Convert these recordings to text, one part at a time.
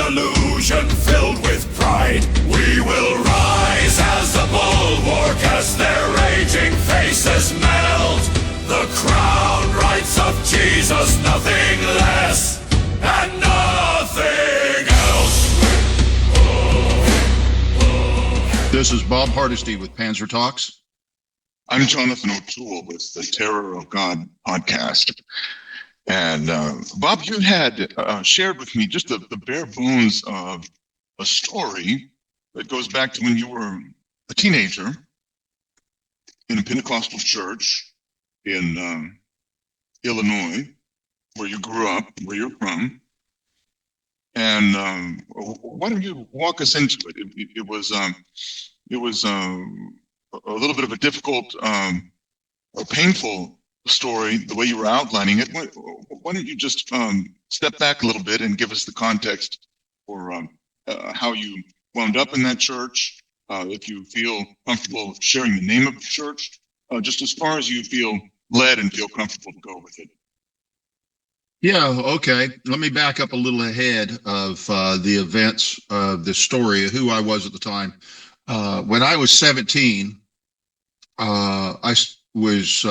delusion filled with pride. We will rise as the bulwark as their raging faces melt. The crown rights of Jesus, nothing less and nothing else. This is Bob Hardesty with Panzer Talks. I'm Jonathan O'Toole with the Terror of God podcast. And Bob, you had shared with me just the bare bones of a story that goes back to when you were a teenager in a Pentecostal church in Illinois, where you grew up, where you're from. And why don't you walk us into it? It was a little bit of a difficult, or painful story, the way you were outlining it. Why don't you just step back a little bit and give us the context for how you wound up in that church, if you feel comfortable sharing the name of the church, just as far as you feel led and feel comfortable to go with it. Yeah, okay. Let me back up a little ahead of the events of this story, of who I was at the time. When I was 17, I was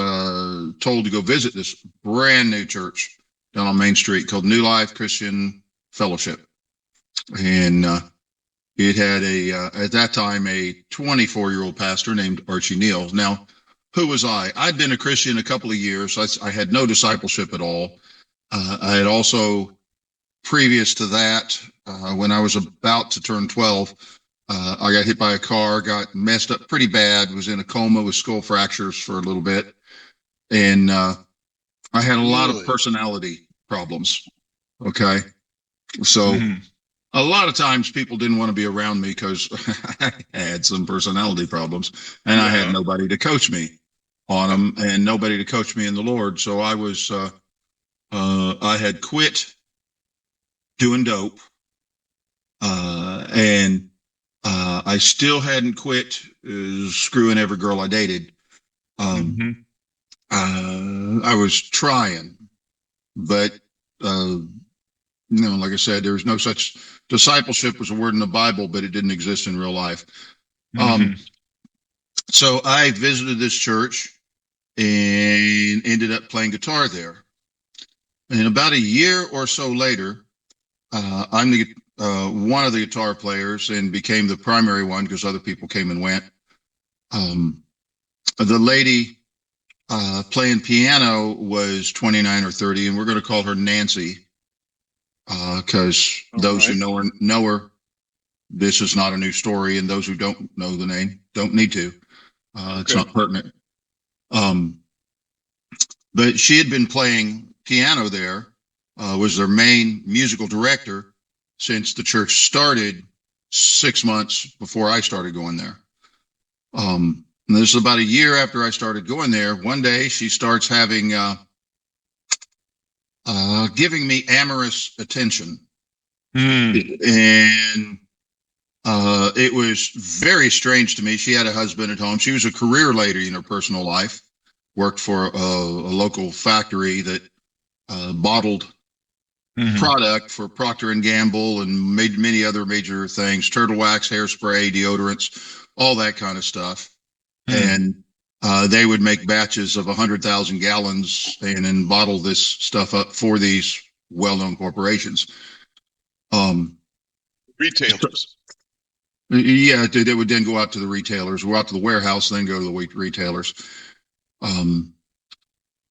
told to go visit this brand new church down on Main Street called New Life Christian Fellowship. And it had at that time, a 24-year-old pastor named Archie Neal. Now, who was I? I'd been a Christian a couple of years. I had no discipleship at all. I had also, previous to that, when I was about to turn 12, I got hit by a car, got messed up pretty bad, was in a coma with skull fractures for a little bit. And I had a lot of personality problems. Okay. So a lot of times people didn't want to be around me because I had some personality problems, and I had nobody to coach me on them and nobody to coach me in the Lord. So I was, I had quit doing dope, and I still hadn't quit screwing every girl I dated. I was trying, but like I said, there was no such discipleship was a word in the Bible, but it didn't exist in real life. So I visited this church and ended up playing guitar there. And about a year or so later, I'm the one of the guitar players and became the primary one because other people came and went. The lady playing piano was 29 or 30, and we're going to call her Nancy because those who know her, this is not a new story, and those who don't know the name don't need to. It's not pertinent. But she had been playing piano there, was their main musical director since the church started 6 months before I started going there. And this is about a year after I started going there. One day she starts having, giving me amorous attention. And it was very strange to me. She had a husband at home. She was a career lady in her personal life, worked for a local factory that bottled product for Procter & Gamble and made many other major things, turtle wax, hairspray, deodorants, all that kind of stuff. And they would make batches of 100,000 gallons and then bottle this stuff up for these well-known corporations. Retailers. Yeah, they would then go out to the retailers, go out to the warehouse, then go to the retailers.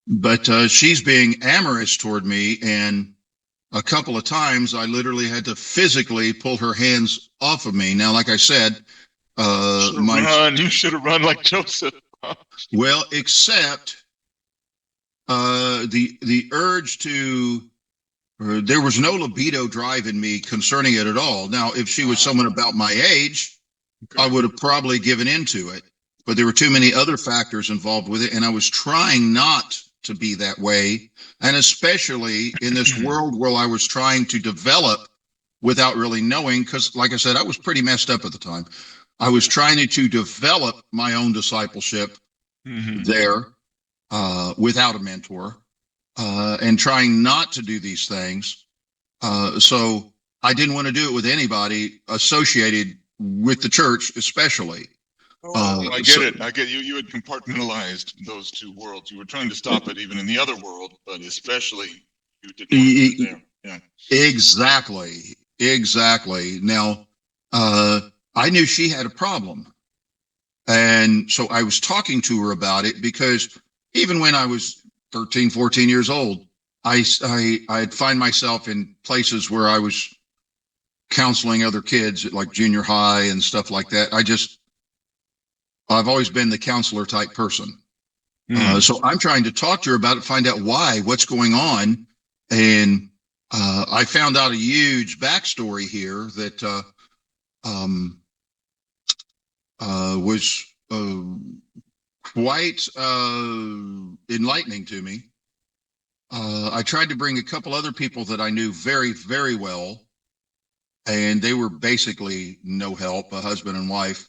But she's being amorous toward me, and a couple of times I literally had to physically pull her hands off of me. Now, like I said, you should have run like Joseph. Well, except the urge to, there was no libido drive in me concerning it at all. Now, if she was someone about my age, I would have probably given into it. But there were too many other factors involved with it, and I was trying not to be that way, and especially in this world where I was trying to develop without really knowing, because like I said, I was pretty messed up at the time. I was trying to develop my own discipleship there without a mentor, and trying not to do these things. So I didn't want to do it with anybody associated with the church, especially. Oh, I get it. I get you. You had compartmentalized those two worlds. You were trying to stop it even in the other world, but especially you didn't want to do it there. Yeah. Exactly. Now, I knew she had a problem. And so I was talking to her about it because even when I was 13, 14 years old, I'd find myself in places where I was counseling other kids at like junior high and stuff like that. I've always been the counselor type person. So I'm trying to talk to her about it, find out what's going on. And I found out a huge backstory here that was quite enlightening to me. I tried to bring a couple other people that I knew very, very well, and they were basically no help, a husband and wife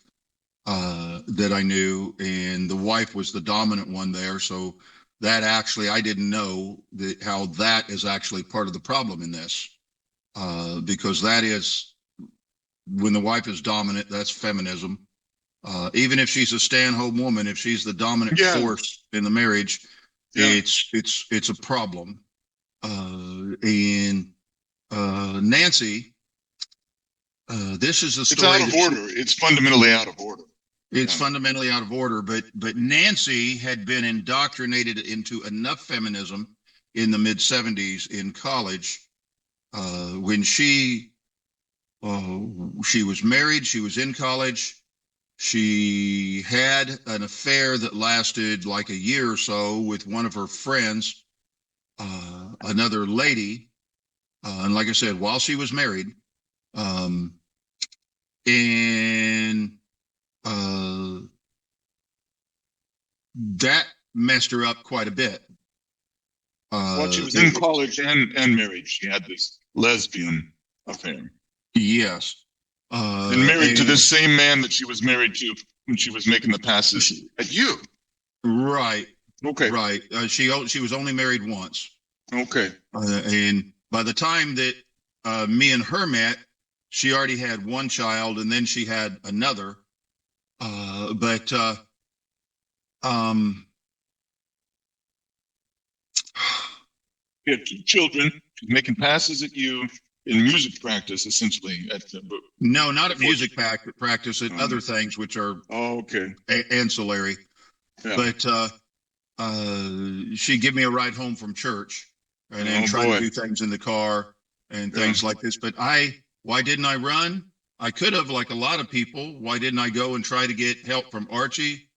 that I knew, and the wife was the dominant one there. So that actually, I didn't know how that is actually part of the problem in this, because that is, when the wife is dominant, that's feminism. Even if she's a stay-at-home woman, if she's the dominant force in the marriage, it's a problem. And Nancy, this is a story. It's out of order. It's fundamentally out of order. It's fundamentally out of order. But Nancy had been indoctrinated into enough feminism in the mid '70s in college when she was married. She was in college. She had an affair that lasted like a year or so with one of her friends, another lady. And like I said, while she was married, and that messed her up quite a bit. While she was in college and married, she had this lesbian affair. Yes. And married to this same man that she was married to when she was making the passes at you. Right. Okay. Right. She was only married once. Okay. And by the time that me and her met, she already had one child, and then she had another. She had two children. She's making passes at you in music practice, essentially. No, not at music practice, at other things which are ancillary. Yeah. But she'd give me a ride home from church, and then try to do things in the car and things like this. But why didn't I run? I could have, like a lot of people. Why didn't I go and try to get help from Archie,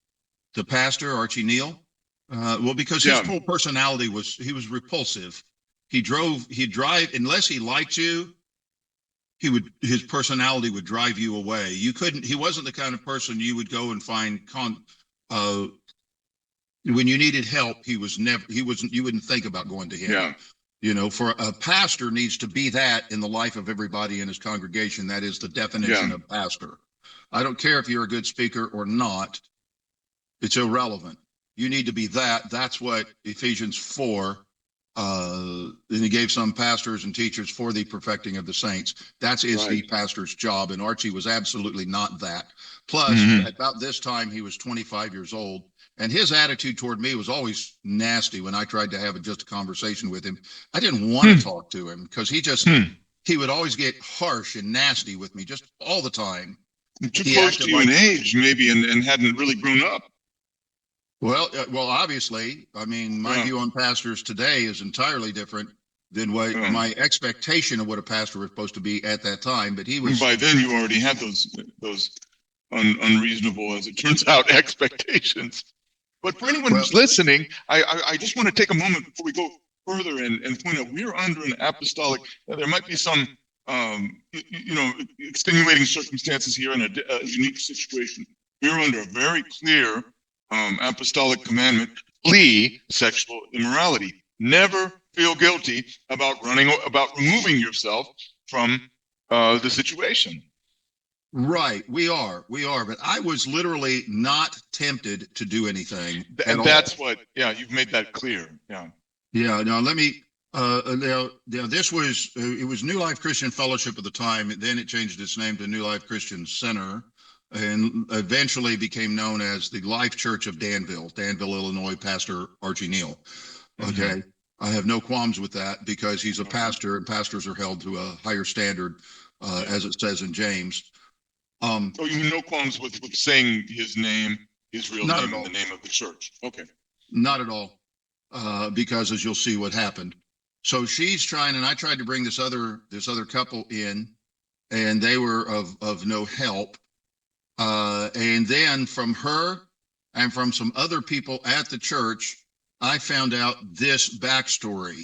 the pastor, Archie Neal? Well, because his whole personality he was repulsive. He'd drive, unless he liked you, his personality would drive you away. He wasn't the kind of person you would go and find, when you needed help, you wouldn't think about going to him. Yeah. You know, for a pastor needs to be that in the life of everybody in his congregation. That is the definition of pastor. I don't care if you're a good speaker or not. It's irrelevant. You need to be that. That's what Ephesians 4, and he gave some pastors and teachers for the perfecting of the saints. That is the pastor's job. And Archie was absolutely not that. Plus, at about this time, he was 25 years old. And his attitude toward me was always nasty when I tried to have just a conversation with him. I didn't want to talk to him because he would always get harsh and nasty with me just all the time. Too close to you in age, maybe, and hadn't really grown up. Well, obviously, I mean, my view on pastors today is entirely different than what my expectation of what a pastor was supposed to be at that time. But he was. And by then, you already had those unreasonable, as it turns out, expectations. But for anyone who's listening, I just want to take a moment before we go further and point out we're under an apostolic. There might be some, extenuating circumstances here in a unique situation. We're under a very clear apostolic commandment: flee sexual immorality. Never feel guilty about removing yourself from the situation. Right, we are, but I was literally not tempted to do anything. And that's what, you've made that clear. Yeah. Yeah. Now let me Now this was it was New Life Christian Fellowship at the time. Then it changed its name to New Life Christian Center, and eventually became known as the Life Church of Danville, Illinois. Pastor Archie Neal. Okay, I have no qualms with that because he's a pastor, and pastors are held to a higher standard, as it says in James. Oh, you mean no qualms with saying his name, his real Not name, at all. and the name of the church? Okay. Not at all, because as you'll see what happened. So she's trying, and I tried to bring this other couple in, and they were of no help. And then from her and from some other people at the church, I found out this backstory.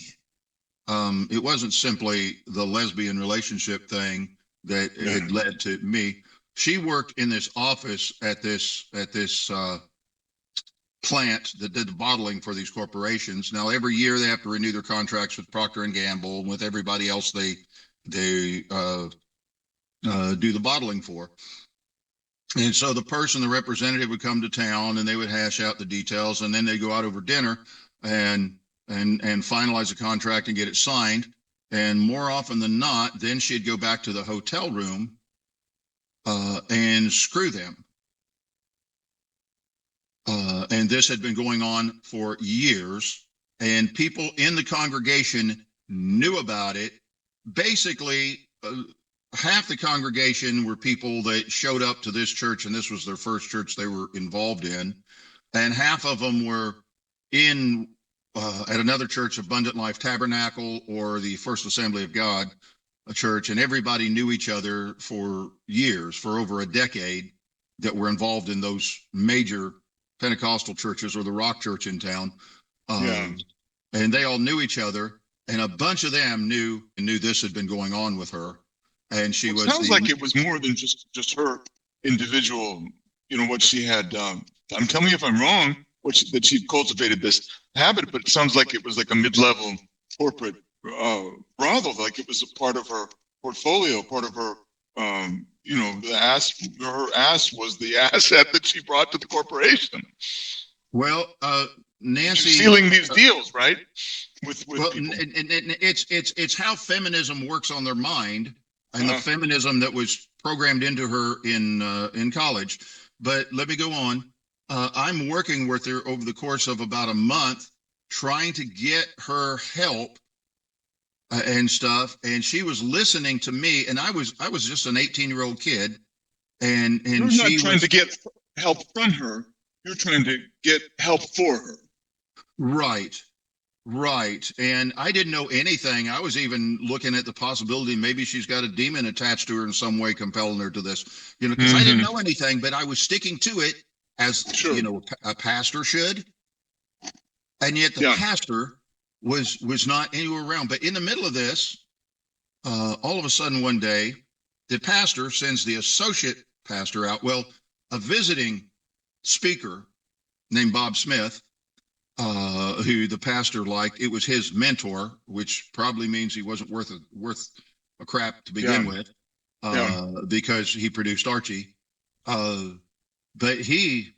It wasn't simply the lesbian relationship thing that had led to me. She worked in this office at this plant that did the bottling for these corporations. Now every year they have to renew their contracts with Procter and Gamble and with everybody else they do the bottling for. And so the representative would come to town and they would hash out the details, and then they go out over dinner and finalize the contract and get it signed. And more often than not, then she'd go back to the hotel room and screw them. And this had been going on for years, and people in the congregation knew about it. Basically, half the congregation were people that showed up to this church, and this was their first church they were involved in, and half of them were in at another church, Abundant Life Tabernacle or the First Assembly of God, a church, and everybody knew each other for years, for over a decade, that were involved in those major Pentecostal churches or the Rock Church in town. And they all knew each other, and a bunch of them knew this had been going on with her. And she was. Sounds like it was more than just her individual, what she had done. Tell me if I'm wrong, that she cultivated this habit, but it sounds like it was like a mid-level corporate brothel, like it was a part of her portfolio, part of her, her ass was the asset that she brought to the corporation. Well, Nancy, she's sealing these deals, right? With well, people. And it's how feminism works on their mind, and the feminism that was programmed into her in college. But let me go on. I'm working with her over the course of about a month, trying to get her help and stuff. And she was listening to me, and I was just an 18-year-old kid, and You're she not trying to get help from her. You're trying to get help for her. Right. And I didn't know anything. I was even looking at the possibility maybe she's got a demon attached to her in some way, compelling her to this, because I didn't know anything, but I was sticking to it as, a pastor should. And yet the pastor was not anywhere around. But in the middle of this, all of a sudden one day, the pastor sends the associate pastor out. Well, a visiting speaker named Bob Smith, who the pastor liked. It was his mentor, which probably means he wasn't worth a crap to begin with, because he produced Archie. But he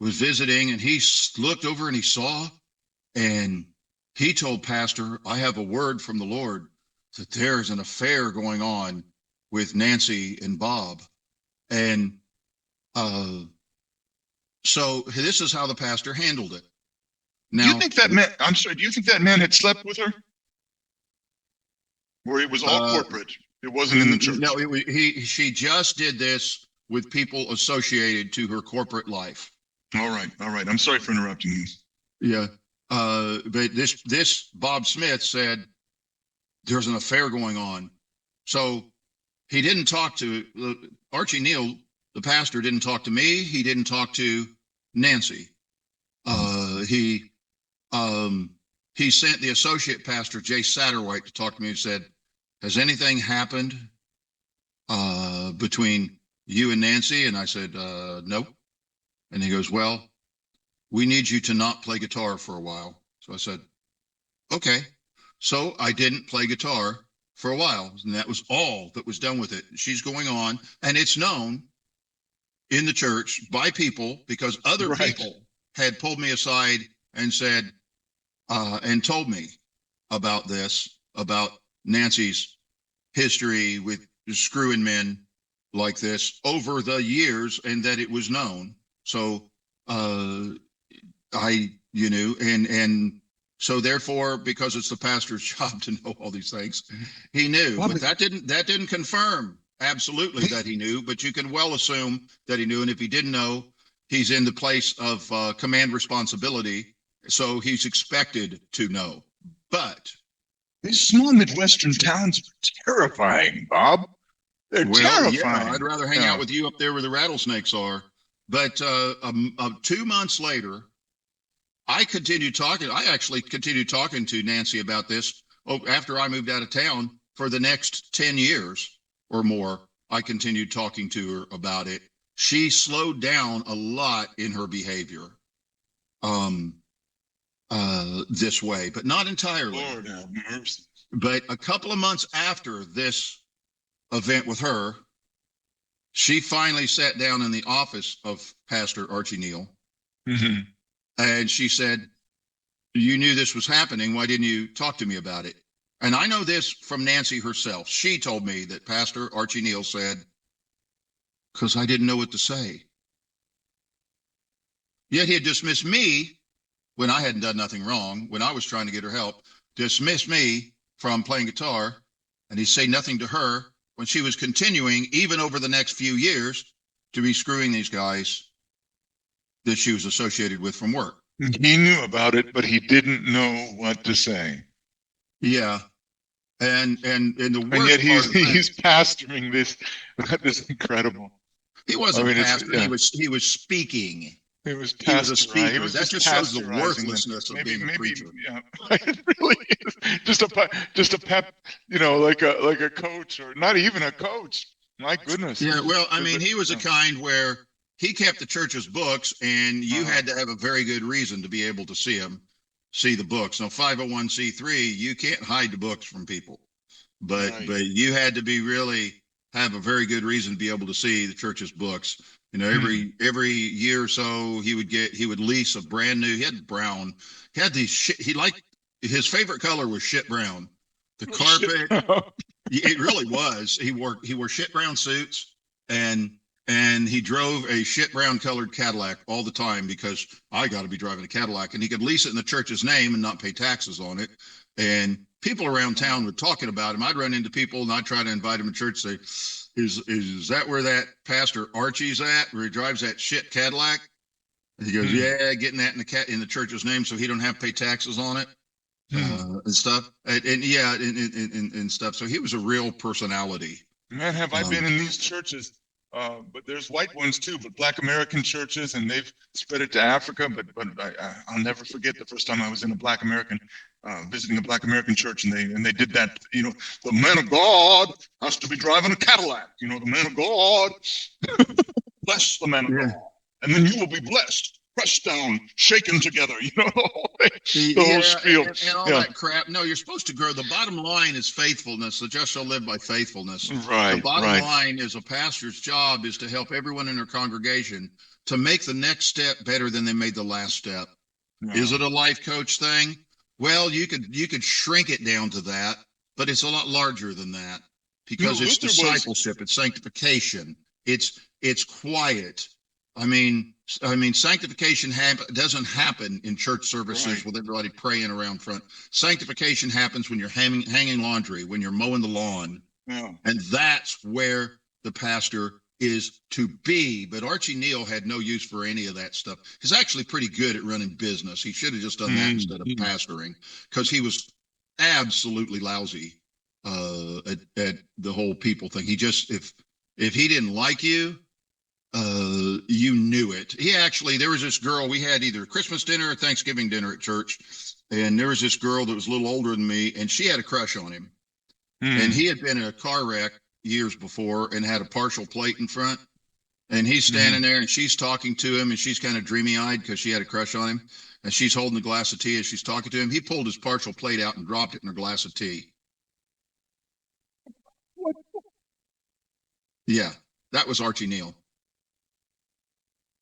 was visiting, and he looked over and he saw, and he told Pastor, I have a word from the Lord that there's an affair going on with Nancy and Bob. And so this is how the pastor handled it. Now, do you think that man? I'm sorry. Do you think that man had slept with her, or it was all corporate? It wasn't in the church. No, she just did this with people associated to her corporate life. All right. I'm sorry for interrupting you. Yeah, but this Bob Smith said there's an affair going on, so he didn't talk to Archie Neal. The pastor didn't talk to me. He didn't talk to Nancy. He sent the associate pastor, Jay Satterwhite, to talk to me and said, has anything happened between you and Nancy? And I said, no. And he goes, well, we need you to not play guitar for a while. So I said, okay. So I didn't play guitar for a while, and that was all that was done with it. She's going on, and it's known in the church by people, because other people had pulled me aside and said, and told me about this, about Nancy's history with screwing men like this over the years, and that it was known. So and so therefore, because it's the pastor's job to know all these things, he knew. But that didn't confirm absolutely that he knew, but you can well assume that he knew. And if he didn't know, he's in the place of command responsibility, so he's expected to know. But these small Midwestern towns are terrifying, Bob. They're terrifying. Yeah, I'd rather hang out with you up there where the rattlesnakes are. But 2 months later, I actually continued talking to Nancy about this. After I moved out of town, for the next 10 years or more, I continued talking to her about it. She slowed down a lot in her behavior this way, but not entirely. Lord have mercy. But a couple of months after this event with her, she finally sat down in the office of Pastor Archie Neal. Mm-hmm. And she said, "You knew this was happening. Why didn't you talk to me about it?" And I know this from Nancy herself. She told me that Pastor Archie Neal said, "Because I didn't know what to say." Yet he had dismissed me when I hadn't done nothing wrong, when I was trying to get her help, dismissed me from playing guitar, and he'd say nothing to her when she was continuing, even over the next few years, to be screwing these guys that she was associated with from work. He knew about it, but he didn't know what to say. Yeah. And the worst and yet part he's pastoring this. This incredible. He wasn't pastoring. He was speaking. He was He was a speaker. That just shows the worthlessness of being a preacher. Yeah, it really is. Just a pep, like a coach, or not even a coach. My goodness. Yeah. Well, I mean, he was a kind where he kept the church's books, and you had to have a very good reason to be able to see the books. Now, 501c3, you can't hide the books from people, but you had to have a very good reason to be able to see the church's books. Every year or so, he would lease a brand new. He had brown. He had these shit. His favorite color was shit brown. The carpet. It really was. He wore shit brown suits, and he drove a shit brown colored Cadillac all the time, because I got to be driving a Cadillac, and he could lease it in the church's name and not pay taxes on it. And people around town were talking about him. I'd run into people and I'd try to invite him to church. Say, is that where that Pastor Archie's at, where he drives that shit Cadillac? And he goes, yeah, getting that in the church's name so he don't have to pay taxes on it and stuff. And stuff. So he was a real personality. Man, have I been in these churches? But there's white ones too, but Black American churches, and they've spread it to Africa. But I'll never forget the first time I was in visiting a Black American church, and they did that. The man of God has to be driving a Cadillac. The man of God, bless the man of God, and then you will be blessed. Pressed down, shaken together, the whole spiel. And all that crap. No, you're supposed to grow. The bottom line is faithfulness. The just shall live by faithfulness. Right. The bottom line is a pastor's job is to help everyone in their congregation to make the next step better than they made the last step. No. Is it a life coach thing? Well, you could shrink it down to that, but it's a lot larger than that, because it's discipleship, it's sanctification, it's quiet. I mean, sanctification doesn't happen in church services with everybody praying around front. Sanctification happens when you're hanging laundry, when you're mowing the lawn. Yeah. And that's where the pastor is to be. But Archie Neal had no use for any of that stuff. He's actually pretty good at running business. He should have just done that instead of pastoring, because he was absolutely lousy at the whole people thing. He just, if he didn't like you, you knew it. There was this girl, we had either Christmas dinner or Thanksgiving dinner at church, and there was this girl that was a little older than me, and she had a crush on him. And he had been in a car wreck years before and had a partial plate in front, and he's standing there, and she's talking to him, and she's kind of dreamy-eyed because she had a crush on him, and she's holding a glass of tea as she's talking to him. He pulled his partial plate out and dropped it in her glass of tea. What? Yeah, that was Archie Neal.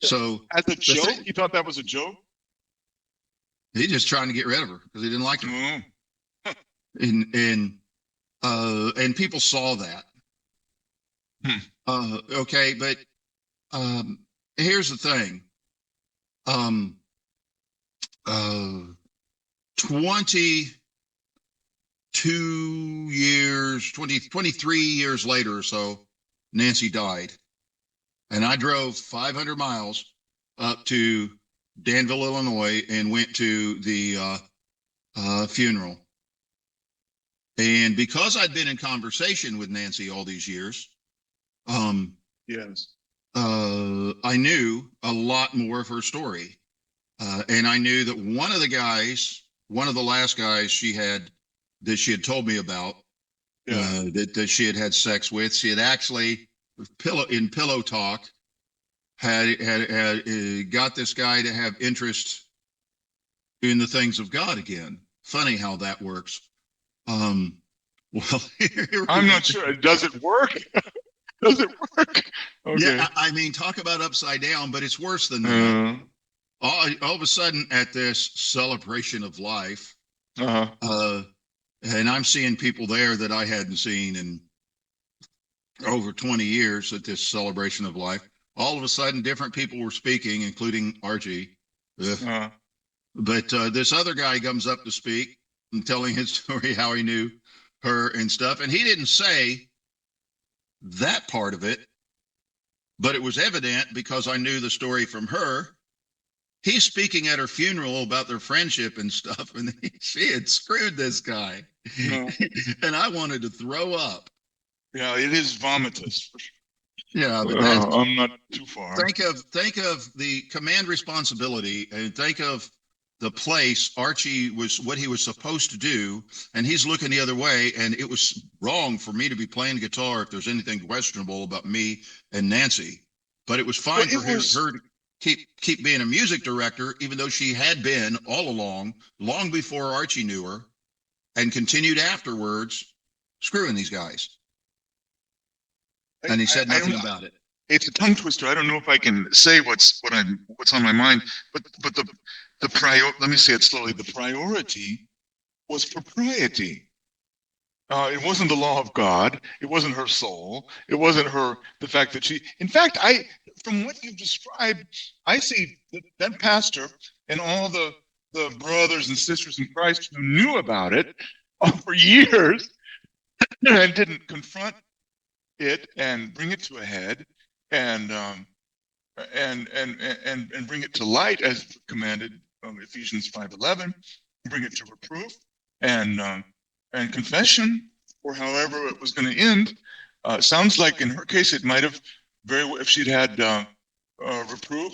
So as a joke, you thought that was a joke? He's just trying to get rid of her because he didn't like her. and people saw that. Okay, but here's the thing. 22 years, 23 years later or so, Nancy died. And I drove 500 miles up to Danville, Illinois, and went to the funeral. And because I'd been in conversation with Nancy all these years, Yes. I knew a lot more of her story. And I knew that one of the last guys that she had told me about, that she had sex with, she had actually in pillow talk had got this guy to have interest in the things of God again. Funny how that works. Well, I'm not sure. Does it work? Does it work? Okay. Yeah, I mean, talk about upside down, but it's worse than that. All of a sudden, at this celebration of life, and I'm seeing people there that I hadn't seen in over 20 years at this celebration of life. All of a sudden, different people were speaking, including Archie. But this other guy comes up to speak and telling his story, how he knew her and stuff. And he didn't say that part of it, but it was evident because I knew the story from her. He's speaking at her funeral about their friendship and stuff, and she had screwed this guy. And I wanted to throw up. Yeah, it is vomitous. Yeah, but I'm not too far. Think of the command responsibility, and think of the place Archie was, what he was supposed to do, and he's looking the other way. And it was wrong for me to be playing guitar if there's anything questionable about me and Nancy. But it was fine for her to keep being a music director, even though she had been all along, long before Archie knew her, and continued afterwards screwing these guys. And he said nothing about it. It's a tongue twister. I don't know if I can say what's on my mind, but let me say it slowly. The priority was propriety. It wasn't the law of God. It wasn't her soul. It wasn't the fact that in fact, from what you've described, I see that pastor and all the brothers and sisters in Christ who knew about it for years and didn't confront it and bring it to a head and bring it to light as commanded Ephesians 5:11, bring it to reproof and confession, or however it was going to end. Sounds like in her case it might have if she'd had reproof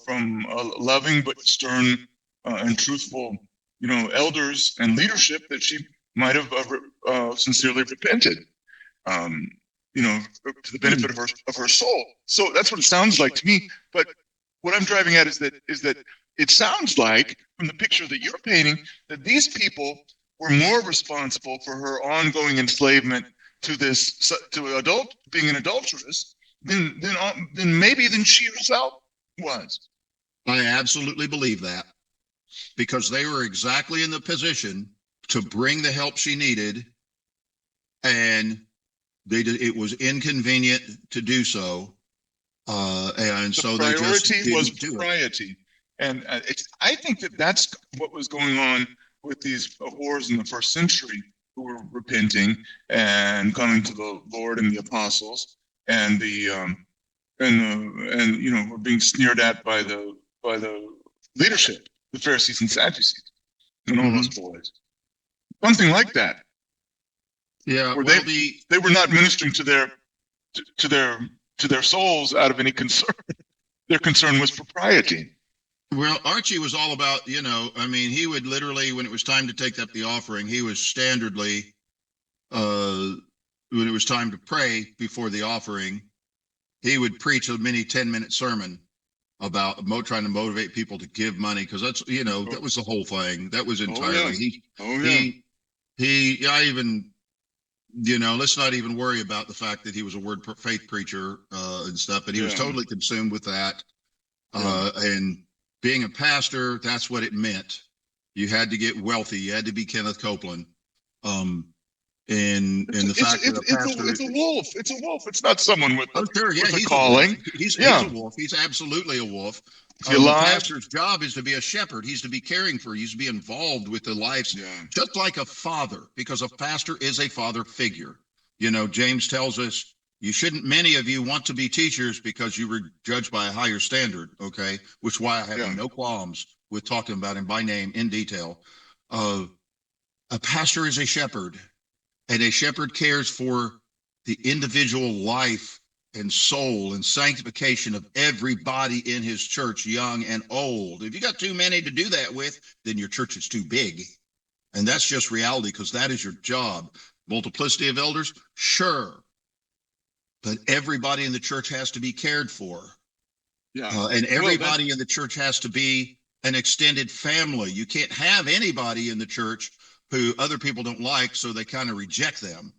from loving but stern and truthful, elders and leadership, that she might have sincerely repented. To the benefit of her soul. So that's what it sounds like to me. But what I'm driving at is that it sounds like, from the picture that you're painting, that these people were more responsible for her ongoing enslavement to being an adulteress than she herself was. I absolutely believe that, because they were exactly in the position to bring the help she needed, and it was inconvenient to do so, and so they just didn't do it. Propriety, and I think that's what was going on with these whores in the first century, who were repenting and coming to the Lord and the apostles, and were being sneered at by the leadership, the Pharisees and Sadducees, and all those boys, something like that. Yeah, where they were not ministering to their souls out of any concern. Their concern was propriety. Well, Archie was all about, he would literally, when it was time to take up the offering, he was standardly, when it was time to pray before the offering, he would preach a mini 10-minute sermon about trying to motivate people to give money, because that's, that was the whole thing. That was entirely, let's not even worry about the fact that he was a word faith preacher and stuff, but he was totally consumed with that. And being a pastor, that's what it meant. You had to get wealthy. You had to be Kenneth Copeland. And the fact that a pastor, it's a wolf. It's a wolf. It's not someone with oh sure, yeah, with a he's calling. a wolf. He's Yeah. a wolf. He's absolutely a wolf. Is he The alive? pastor's job is to be a shepherd. He's to be caring for. He's to be involved with the lives, Yeah. just like a father, because a pastor is a father figure. You know, James tells us you shouldn't. Many of you want to be teachers because you were judged by a higher standard. Okay, which is why I have Yeah. no qualms with talking about him by name in detail. A pastor is a shepherd, and a shepherd cares for the individual life and soul and sanctification of everybody in his church, young and old. If you got too many to do that with, then your church is too big. And that's just reality, because that is your job. Multiplicity of elders, sure. But everybody in the church has to be cared for. Yeah. And everybody in the church has to be an extended family. You can't have anybody in the church who other people don't like, so they kind of reject them.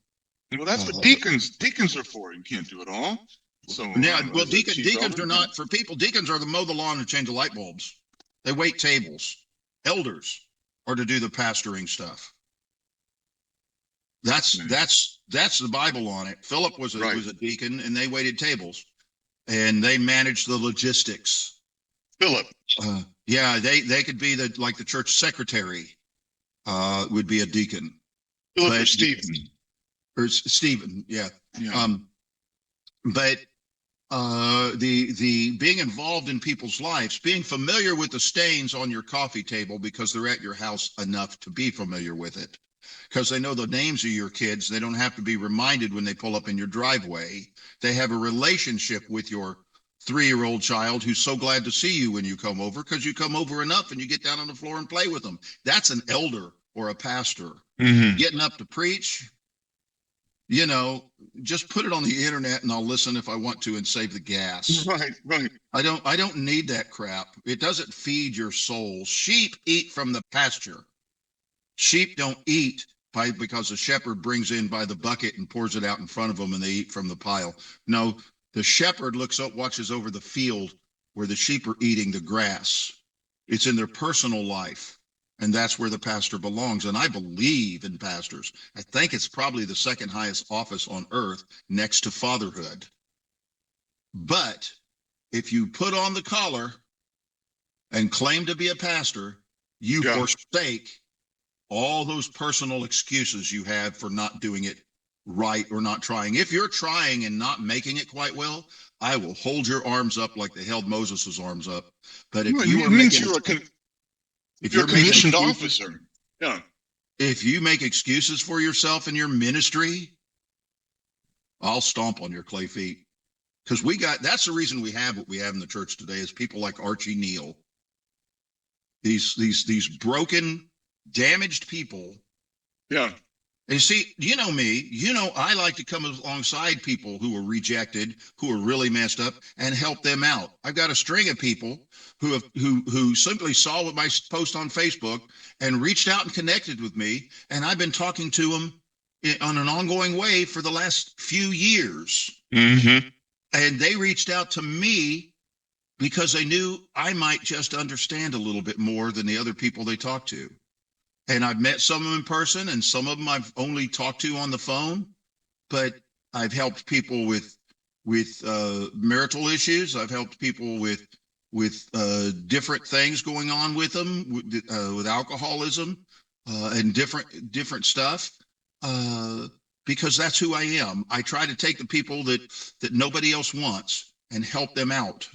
Well, that's what deacons are for. You can't do it all. So yeah, well, deacons are not for people. Deacons are to mow the lawn and change the light bulbs. They wait tables. Elders are to do the pastoring stuff. That's the Bible on it. Philip was a deacon, and they waited tables, and they managed the logistics. Philip. Yeah, they could be like the church secretary. Would be a deacon. Philip or Stephen. Or Stephen, yeah. But the being involved in people's lives, being familiar with the stains on your coffee table because they're at your house enough to be familiar with it, because they know the names of your kids. They don't have to be reminded when they pull up in your driveway. They have a relationship with your 3-year-old child who's so glad to see you when you come over, because you come over enough and you get down on the floor and play with them. That's an elder or a pastor. Mm-hmm. Getting up to preach, you know, just put it on the internet and I'll listen if I want to and save the gas. Right. I don't need that crap. It doesn't feed your soul. Sheep eat from the pasture. Sheep don't eat because the shepherd brings in by the bucket and pours it out in front of them and they eat from the pile. No, the shepherd looks up, watches over the field where the sheep are eating the grass. It's in their personal life. And that's where the pastor belongs. And I believe in pastors. I think it's probably the second highest office on earth next to fatherhood. But if you put on the collar and claim to be a pastor, you forsake all those personal excuses you have for not doing it right or not trying. If you're trying and not making it quite well, I will hold your arms up like they held Moses' arms up. But if you are making if you're a commissioned officer, yeah. If you make excuses for yourself in your ministry, I'll stomp on your clay feet. Because that's the reason we have what we have in the church today, is people like Archie Neal. These broken, damaged people. Yeah. And you see, you know me, I like to come alongside people who are rejected, who are really messed up, and help them out. I've got a string of people who simply saw my post on Facebook and reached out and connected with me, and I've been talking to them on an ongoing way for the last few years. Mm-hmm. And they reached out to me because they knew I might just understand a little bit more than the other people they talked to. And I've met some of them in person, and some of them I've only talked to on the phone. But I've helped people with marital issues. I've helped people with different things going on with them, with alcoholism and different stuff. Because that's who I am. I try to take the people that nobody else wants and help them out.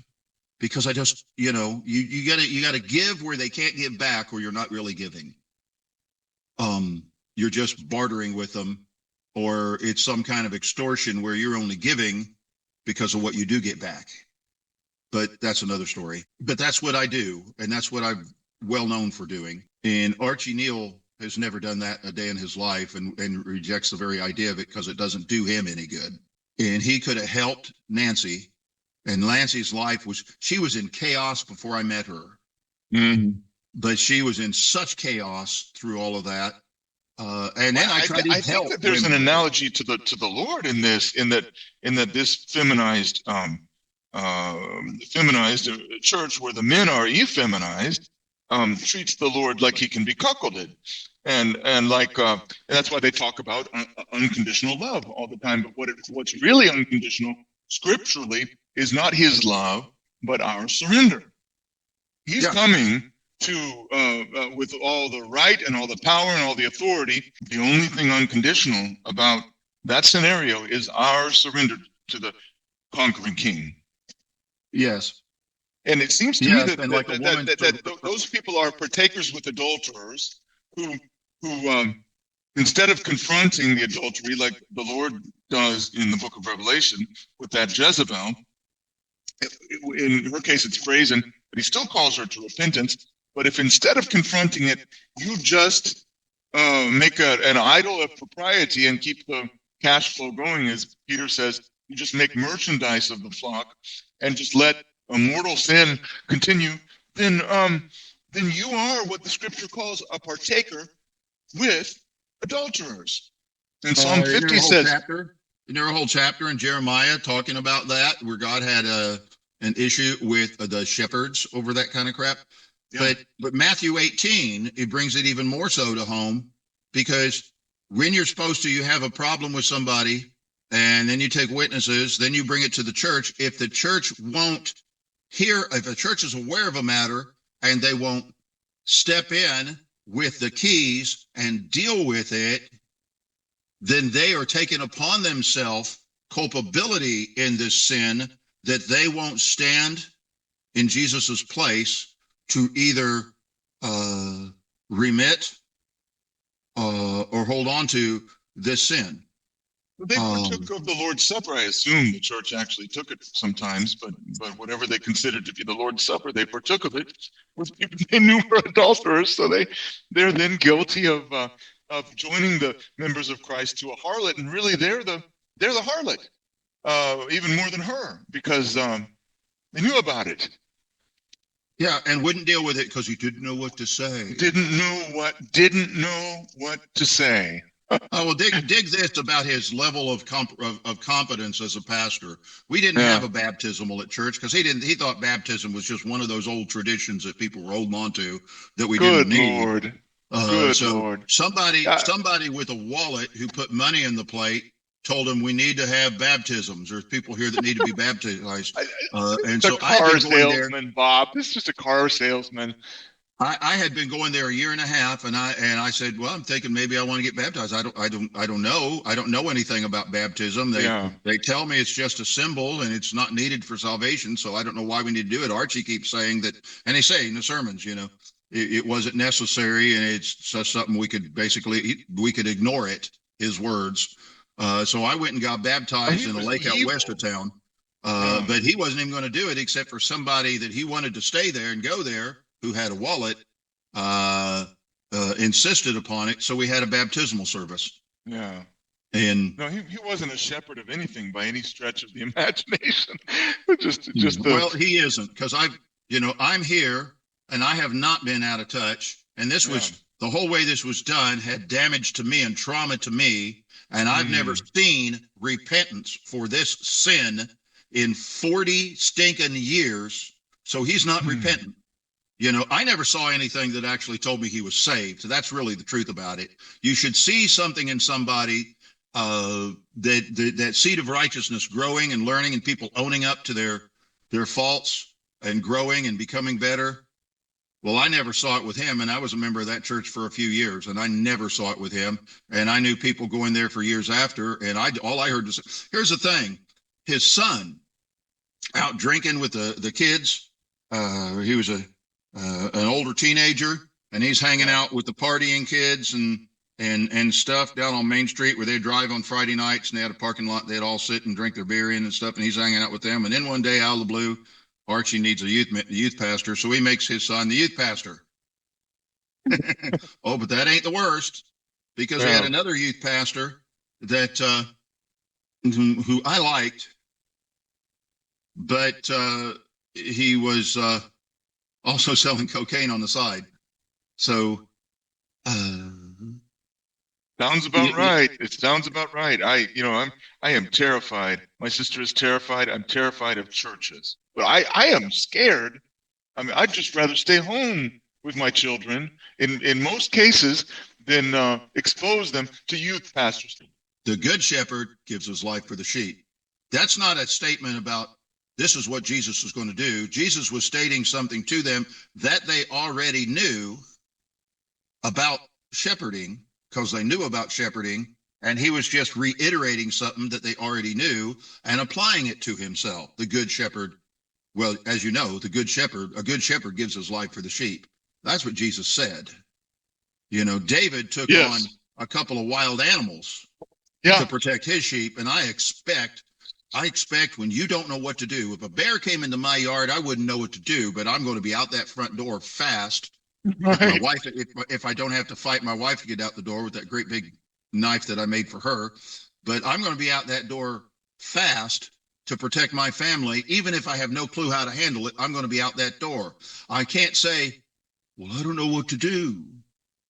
Because I just, you gotta give where they can't give back, or you're not really giving. You're just bartering with them, or it's some kind of extortion where you're only giving because of what you do get back. But that's another story. But that's what I do, and that's what I'm well known for doing. And Archie Neal has never done that a day in his life, and rejects the very idea of it because it doesn't do him any good. And he could have helped Nancy, and Nancy's life she was in chaos before I met her. Mm-hmm. But she was in such chaos through all of that. And then I tried to help. I think that there's an analogy to the Lord in this, in that this feminized church where the men are effeminized, treats the Lord like he can be cuckolded, and like that's why they talk about unconditional love all the time. But what's really unconditional scripturally is not his love, but our surrender. He's coming to with all the right and all the power and all the authority. The only thing unconditional about that scenario is our surrender to the conquering King. Yes. And it seems to me that those people are partakers with adulterers who instead of confronting the adultery like the Lord does in the book of Revelation with that Jezebel, in her case it's brazen, but he still calls her to repentance. But if instead of confronting it, you just make an idol of propriety and keep the cash flow going, as Peter says, you just make merchandise of the flock and just let a mortal sin continue, then you are what the scripture calls a partaker with adulterers. And Psalm 50 says, isn't there a whole chapter in Jeremiah talking about that, where God had an issue with the shepherds over that kind of crap? Yeah. But Matthew 18, it brings it even more so to home, because when you're supposed to, you have a problem with somebody, and then you take witnesses, then you bring it to the church. If the church won't hear, if the church is aware of a matter and they won't step in with the keys and deal with it, then they are taking upon themselves culpability in this sin that they won't stand in Jesus's place to either remit or hold on to this sin. They partook of the Lord's Supper. I assume the church actually took it sometimes, but whatever they considered to be the Lord's Supper, they partook of it with people they knew were adulterers. So they're then guilty of joining the members of Christ to a harlot, and really they're the harlot, even more than her, because they knew about it. Yeah, and wouldn't deal with it because he didn't know what to say. Didn't know what to say. Well, dig this about his level of competence as a pastor. We didn't have a baptismal at church because he thought baptism was just one of those old traditions that people were holding on to that we didn't need. Lord. Lord. Somebody with a wallet who put money in the plate told him we need to have baptisms. There's people here that need to be baptized. And so car salesman, Bob. This is just a car salesman. I had been going there a year and a half, and I said, well, I'm thinking maybe I want to get baptized. I don't know. I don't know anything about baptism. They tell me it's just a symbol and it's not needed for salvation. So I don't know why we need to do it. Archie keeps saying that, and they say in the sermons, it wasn't necessary, and it's just something we could ignore it. His words. So I went and got baptized in a lake out west of town. But he wasn't even going to do it except for somebody that he wanted to stay there and go there, who had a wallet, insisted upon it. So we had a baptismal service. Yeah. And no, he wasn't a shepherd of anything by any stretch of the imagination. Well, he isn't, because I'm here and I have not been out of touch. And this was the whole way this was done had damage to me and trauma to me. And I've never seen repentance for this sin in 40 stinking years. So he's not repentant. I never saw anything that actually told me he was saved. So that's really the truth about it. You should see something in somebody, that seed of righteousness growing and learning, and people owning up to their faults and growing and becoming better. Well, I never saw it with him, and I was a member of that church for a few years, and I never saw it with him. And I knew people going there for years after, and all I heard was, here's the thing. His son out drinking with the kids. He was an older teenager, and he's hanging out with the partying kids and stuff down on Main Street, where they drive on Friday nights, and they had a parking lot. They'd all sit and drink their beer in and stuff, and he's hanging out with them. And then one day, out of the blue, Archie needs a youth pastor, so he makes his son the youth pastor. Oh, but that ain't the worst, because he had another youth pastor that who I liked, but he was also selling cocaine on the side. So sounds about right. It sounds about right. I am terrified. My sister is terrified. I'm terrified of churches. But I am scared. I mean, I'd just rather stay home with my children, in most cases, than expose them to youth pastors. The good shepherd gives his life for the sheep. That's not a statement about this is what Jesus was going to do. Jesus was stating something to them that they already knew about shepherding, because they knew about shepherding, and he was just reiterating something that they already knew and applying it to himself. The good shepherd, well, as you know, a good shepherd gives his life for the sheep. That's what Jesus said. You know, David took on a couple of wild animals to protect his sheep, and I expect when you don't know what to do, if a bear came into my yard, I wouldn't know what to do, but I'm going to be out that front door fast. Right. My wife, if I don't have to fight my wife to get out the door with that great big knife that I made for her, but I'm going to be out that door fast to protect my family. Even if I have no clue how to handle it, I'm going to be out that door. I can't say, well, I don't know what to do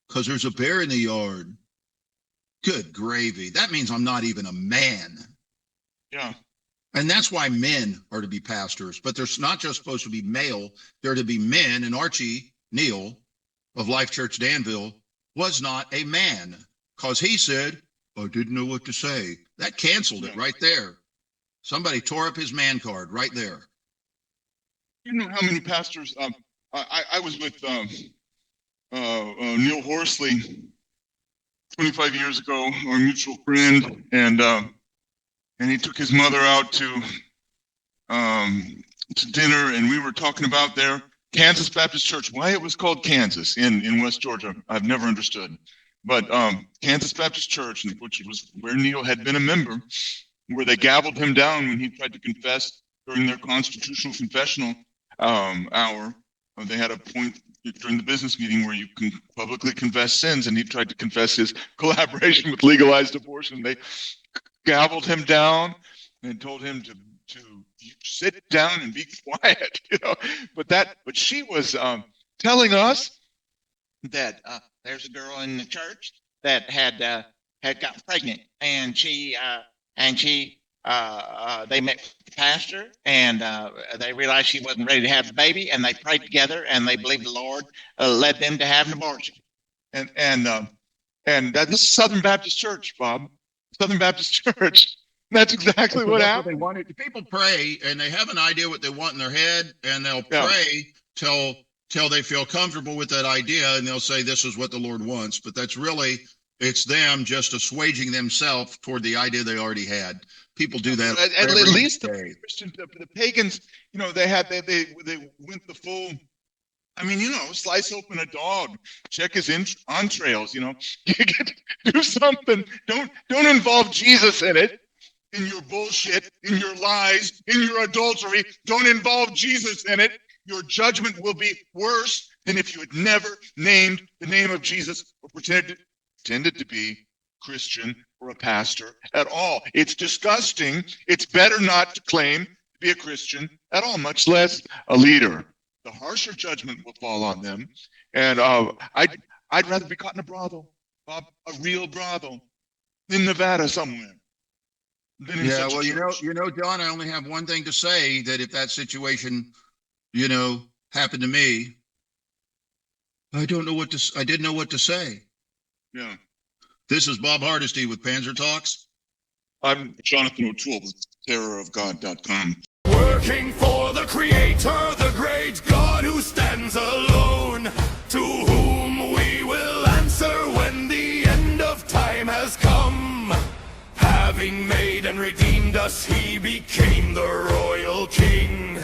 because there's a bear in the yard. Good gravy. That means I'm not even a man. Yeah. And that's why men are to be pastors, but they're not just supposed to be male. They're to be men. And Archie Neal of Life Church Danville was not a man because he said, I didn't know what to say. That canceled it right there. Somebody tore up his man card right there. You know how many pastors, I was with Neil Horsley 25 years ago, our mutual friend, and he took his mother out to dinner, and we were talking about their Kansas Baptist Church. Why it was called Kansas in West Georgia, I've never understood. But Kansas Baptist Church, which was where Neil had been a member, where they gavelled him down when he tried to confess during their constitutional confessional hour. They had a point during the business meeting where you can publicly confess sins, and he tried to confess his collaboration with legalized abortion. They gavelled him down and told him to sit down and be quiet, you know. But she was telling us that there's a girl in the church that had gotten pregnant, and they met the pastor, and they realized she wasn't ready to have the baby, and they prayed together, and they believed the Lord led them to have an abortion. And that this is Southern Baptist Church, Bob. Southern Baptist Church. That's exactly what happened. They wanted. People pray, and they have an idea what they want in their head, and they'll pray till they feel comfortable with that idea, and they'll say this is what the Lord wants. But that's really, it's them just assuaging themselves toward the idea they already had. People do that. At least the Christians, the pagans, you know, they went the full. I mean, you know, slice open a dog, check his entrails. You know, do something. Don't involve Jesus in it. In your bullshit, in your lies, in your adultery. Don't involve Jesus in it. Your judgment will be worse than if you had never named the name of Jesus or pretended to be Christian or a pastor at all. It's disgusting. It's better not to claim to be a Christian at all, much less a leader. The harsher judgment will fall on them. And I'd rather be caught in a brothel, Bob, a real brothel in Nevada somewhere. Yeah, well, you know, John, I only have one thing to say, that if that situation, you know, happened to me, I didn't know what to say. Yeah. This is Bob Hardesty with Panzer Talks. I'm Jonathan O'Toole with terrorofgod.com. Working for the Creator, the great God who stands alone, to whom we will answer when the end of time has come. Having made and redeemed us, he became the royal king.